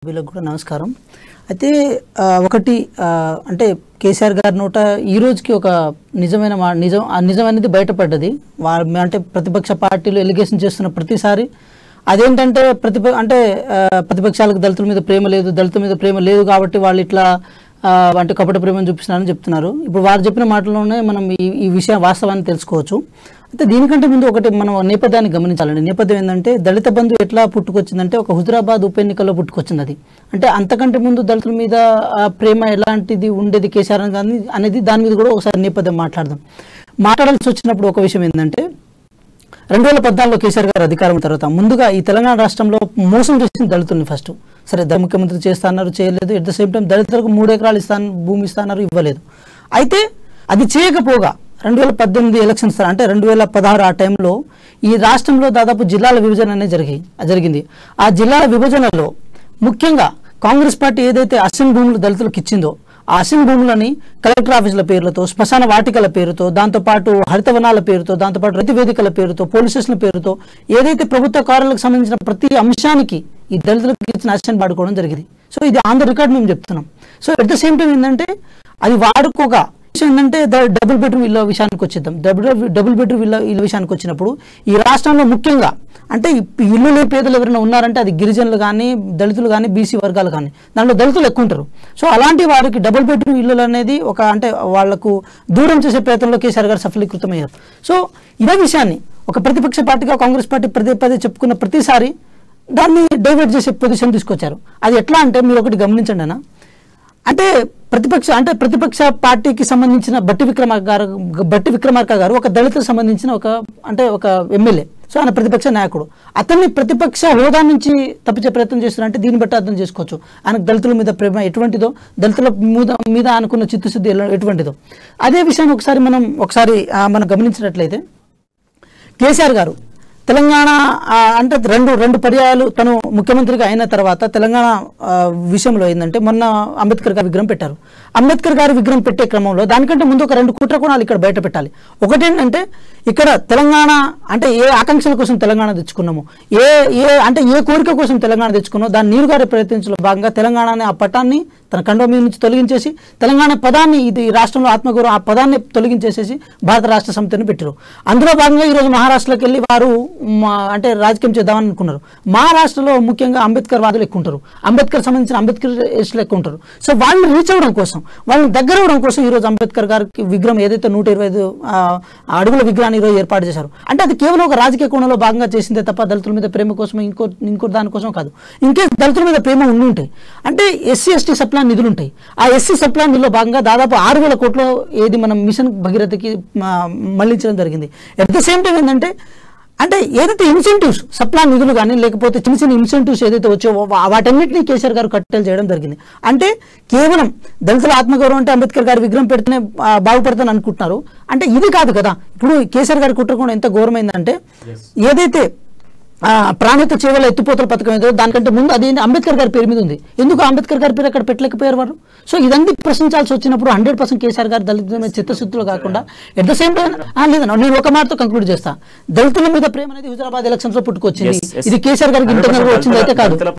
వీళ్ళకి కూడా నమస్కారం. అయితే ఒకటి అంటే కేసీఆర్ గారి నోట ఈ రోజుకి ఒక నిజమైన నిజం అనేది బయటపడ్డది. అంటే ప్రతిపక్ష పార్టీలు ఎలిగేషన్ చేస్తున్న ప్రతిసారి అదేంటంటే ప్రతిపక్షాలకు దళితుల మీద ప్రేమ లేదు కాబట్టి వాళ్ళు ఇట్లా అంటే కపట ప్రేమను చూపిస్తున్నారని చెప్తున్నారు. ఇప్పుడు వారు చెప్పిన మాటల్లోనే మనం ఈ విషయం వాస్తవాన్ని తెలుసుకోవచ్చు. అయితే దీనికంటే ముందు ఒకటి మనం నేపథ్యాన్ని గమనించాలండి. నేపథ్యం ఏంటంటే దళిత బంధు ఎట్లా పుట్టుకొచ్చిందంటే ఒక హుజురాబాద్ ఉప ఎన్నికల్లో పుట్టుకొచ్చింది అది. అంటే అంతకంటే ముందు దళితుల మీద ప్రేమ ఎలాంటిది ఉండేది కేసీఆర్ అనేది దాని మీద కూడా ఒకసారి నేపథ్యం మాట్లాడాల్సి వచ్చినప్పుడు ఒక విషయం ఏంటంటే 2014లో కేసీఆర్ గారు అధికారం తర్వాత ముందుగా ఈ తెలంగాణ రాష్ట్రంలో మోసం చేసిన దళితుల్ని ఫస్ట్ సరే ముఖ్యమంత్రి చేస్తా అన్నారు, చేయలేదు. ఎట్ ద సేమ్ టైం దళితులకు 3 ఎకరాలు భూమి ఇస్తాన్నారు, ఇవ్వలేదు. అయితే అది చేయకపోగా 2018 ఎలక్షన్స్ అంటే 2016 ఆ టైంలో ఈ రాష్ట్రంలో దాదాపు జిల్లాల విభజన అనేది జరిగింది. ఆ జిల్లాల విభజనలో ముఖ్యంగా కాంగ్రెస్ పార్టీ ఏదైతే అసెంబ్లీ భూములు దళితులకు ఇచ్చిందో ఆ అసెంబ్లీ భూములని కలెక్టర్ ఆఫీసుల పేర్లతో, శ్మశాన వాటికల పేరుతో, దాంతోపాటు హరితవనాల పేరుతో, దాంతోపాటు రైతు వేదికల పేరుతో, పోలీస్ స్టేషన్ల పేరుతో ఏదైతే ప్రభుత్వ కార్యాలకు సంబంధించిన ప్రతి అంశానికి ఈ దళితులకు ఇచ్చిన అసెంబ్లీ వాడుకోవడం జరిగింది. సో ఇది ఆన్ ద రికార్డ్ మేము చెప్తున్నాం. So at the same time ఏంటంటే అది వాడుకోగా ఏంటంటే డబుల్ బెడ్రూమ్ ఇళ్ళ విషయానికి వచ్చేద్దాం. డబుల్ బెడ్రూమ్ ఇళ్ళ విషయానికి వచ్చినప్పుడు ఈ రాష్ట్రంలో ముఖ్యంగా అంటే ఇల్లు లేని పేదలు ఎవరైనా ఉన్నారంటే అది గిరిజనులు కానీ, దళితులు కానీ, బీసీ వర్గాలు కానీ, దాంట్లో దళితులు ఎక్కువ ఉంటారు. సో అలాంటి వారికి డబుల్ బెడ్రూమ్ ఇల్లు అనేది ఒక అంటే వాళ్లకు దూరం చేసే ప్రయత్నంలో కేసీఆర్ గారు సఫలీకృతమయ్యారు. సో ఇదే విషయాన్ని ఒక ప్రతిపక్ష పార్టీగా కాంగ్రెస్ పార్టీ పదే చెప్పుకున్న ప్రతిసారి దాన్ని డైవర్ట్ చేసే పొజిషన్ తీసుకొచ్చారు. అది ఎట్లా అంటే మీరు ఒకటి గమనించండి అన్న, అంటే ప్రతిపక్ష పార్టీకి సంబంధించిన బట్టి విక్రమార్క గారు ఒక దళితులకు సంబంధించిన ఒక ఎమ్మెల్యే. సో ఆయన ప్రతిపక్ష నాయకుడు. అతన్ని ప్రతిపక్ష హోదా నుంచి తప్పించే ప్రయత్నం చేస్తున్నారంటే దీన్ని బట్టి అర్థం చేసుకోవచ్చు ఆయనకు దళితుల మీద ప్రేమ ఎటువంటిదో, దళితుల మీద అనుకున్న చిత్తశుద్ధి ఎటువంటిదో. అదే విషయాన్ని మనం గమనించినట్లయితే కేసీఆర్ గారు తెలంగాణ అంటే రెండు పర్యాయాలు తను ముఖ్యమంత్రిగా అయిన తర్వాత తెలంగాణ విషయంలో ఏంటంటే మొన్న అంబేద్కర్ గారి విగ్రహం పెట్టారు. అంబేద్కర్ గారి విగ్రహం పెట్టే క్రమంలో దానికంటే ముందు ఒక 2 కుట్ర కోణాలు ఇక్కడ బయట పెట్టాలి. ఒకటేంటంటే ఇక్కడ తెలంగాణ అంటే ఏ ఆకాంక్షల కోసం తెలంగాణ తెచ్చుకున్నాము, ఏ కోరిక కోసం తెలంగాణ తెచ్చుకున్నామో దాన్ని నీరుగారే ప్రయత్నించడంలో భాగంగా తెలంగాణ అనే ఆ పటాన్ని తన కండవ మీద నుంచి తొలగించేసి తెలంగాణ పదాన్ని ఇది రాష్ట్రంలో ఆత్మగౌరవం ఆ పదాన్ని తొలగించేసేసి భారత రాష్ట్ర సమితిని పెట్టారు. అందులో భాగంగా ఈరోజు మహారాష్ట్రలోకి వెళ్ళి వారు అంటే రాజకీయం చేద్దామని అనుకున్నారు. మహారాష్ట్రలో ముఖ్యంగా అంబేద్కర్ వాదులు ఎక్కువ ఉంటారు, అంబేద్కర్ సంబంధించిన అంబేద్కరిస్టులు ఎక్కువ ఉంటారు. సో వాళ్ళని రీచ్ అవ్వడం కోసం, వాళ్ళని దగ్గర అవ్వడం కోసం ఈరోజు అంబేద్కర్ గారికి విగ్రహం ఏదైతే 125 అడుగుల విగ్రహాన్ని ఈరోజు ఏర్పాటు చేశారు. అంటే అది కేవలం ఒక రాజకీయ కోణంలో భాగంగా చేసిందే తప్ప దళితుల మీద ప్రేమ కోసం ఇంకో దానికోసం కాదు. ఇంకే దళితుల మీద ప్రేమ ఉండి ఉంటాయి అంటే ఎస్సీ ఎస్టీ సప్లాన్ నిధులు ఉంటాయి. ఆ ఎస్సీ సప్లాన్ నిధుల్లో భాగంగా దాదాపు 6,000 కోట్లు ఏది మనం మిషన్ భగీరథకి మళ్లించడం జరిగింది. ఎట్ ద సేమ్ టైం ఏంటంటే అంటే ఏదైతే ఇన్సెంటివ్స్ సప్లాన్ నిధులు కానీ లేకపోతే చిన్న ఇన్సెంటివ్స్ ఏదైతే వచ్చాయో వాటన్నిటినీ కేసీఆర్ గారు కట్టెలు చేయడం జరిగింది. అంటే కేవలం దళితుల ఆత్మగౌరవం అంటే అంబేద్కర్ గారి విగ్రహం పెడితేనే బాగుపడతాను అనుకుంటున్నారు. అంటే ఇది కాదు కదా. ఇప్పుడు కేసీఆర్ గారి కుట్ర కూడా ఎంత ఘోరమైందంటే ఏదైతే ప్రాణహిత చేవల ఎత్తిపోతల పథకం ఏదో దానికంటే ముందు అది అంబేద్కర్ గారి పేరు మీద ఉంది. ఎందుకు అంబేద్కర్ గారి పేరు అక్కడ పెట్టలేకపోయారు వారు? సో ఇదంతా ప్రశ్నించాల్సి వచ్చినప్పుడు 100% కేసీఆర్ గారు దళితుల మీద చిత్తశుద్ధిలో కాకుండా ఎట్ ద సేమ్ టైం లేదన్నా నేను ఒక మాటతో కంక్లూడ్ చేస్తా, దళితుల మీద ప్రేమ అనేది హుజురాబాద్ ఎలక్షన్స్ లో పుట్టుకొచ్చింది. ఇది కేసీఆర్ గారికి ఇంటర్నల్ గా వచ్చింది అయితే కాదు.